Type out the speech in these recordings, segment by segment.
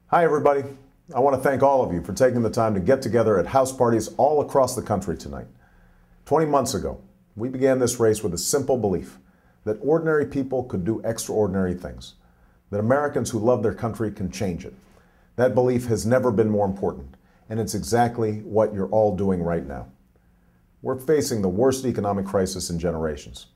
Hi, everybody. I want to thank all of you for taking the time to get together at house parties all across the country tonight. 20 months ago, we began this race with a simple belief that ordinary people could do extraordinary things, that Americans who love their country can change it. That belief has never been more important, and it's exactly what you're all doing right now. We're facing the worst economic crisis in generations.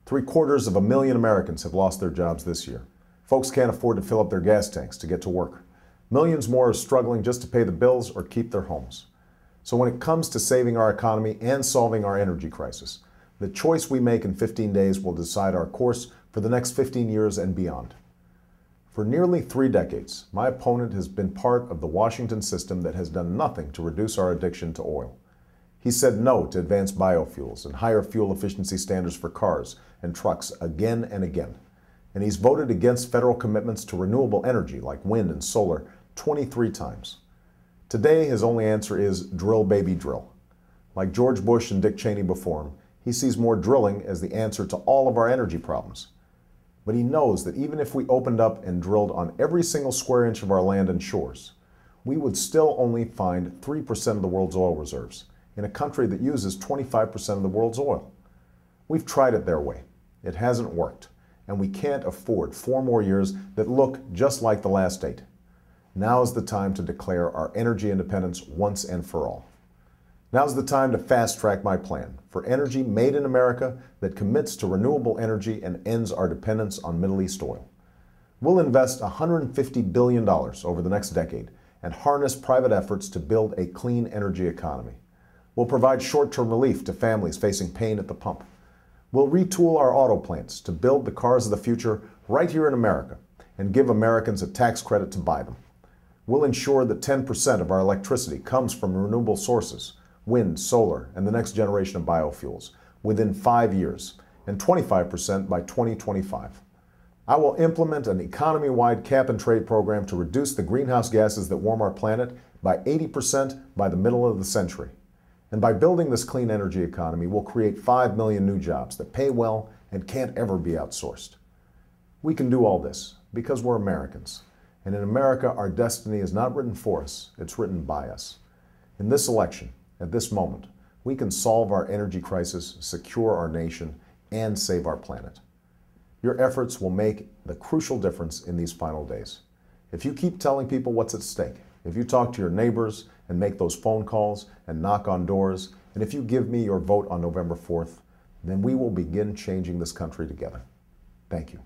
750,000 Americans have lost their jobs this year. Folks can't afford to fill up their gas tanks to get to work. Millions more are struggling just to pay the bills or keep their homes. So when it comes to saving our economy and solving our energy crisis, the choice we make in 15 days will decide our course for the next 15 years and beyond. For nearly 3 decades, my opponent has been part of the Washington system that has done nothing to reduce our addiction to oil. He said no to advanced biofuels and higher fuel efficiency standards for cars and trucks again and again. And he's voted against federal commitments to renewable energy like wind and solar 23 times. Today, his only answer is drill, baby, drill. Like George Bush and Dick Cheney before him, he sees more drilling as the answer to all of our energy problems. But he knows that even if we opened up and drilled on every single square inch of our land and shores, we would still only find 3% of the world's oil reserves in a country that uses 25% of the world's oil. We've tried it their way. It hasn't worked, and we can't afford 4 more years that look just like the last 8. Now is the time to declare our energy independence once and for all. Now's the time to fast-track my plan for energy made in America that commits to renewable energy and ends our dependence on Middle East oil. We'll invest $150 billion over the next decade and harness private efforts to build a clean energy economy. We'll provide short-term relief to families facing pain at the pump. We'll retool our auto plants to build the cars of the future right here in America and give Americans a tax credit to buy them. We'll ensure that 10% of our electricity comes from renewable sources, wind, solar, and the next generation of biofuels, within 5 years, and 25% by 2025. I will implement an economy-wide cap-and-trade program to reduce the greenhouse gases that warm our planet by 80% by the middle of the century. And by building this clean energy economy, we'll create 5 million new jobs that pay well and can't ever be outsourced. We can do all this because we're Americans. And in America, our destiny is not written for us, it's written by us. In this election, at this moment, we can solve our energy crisis, secure our nation, and save our planet. Your efforts will make the crucial difference in these final days. If you keep telling people what's at stake, if you talk to your neighbors and make those phone calls and knock on doors, and if you give me your vote on November 4th, then we will begin changing this country together. Thank you.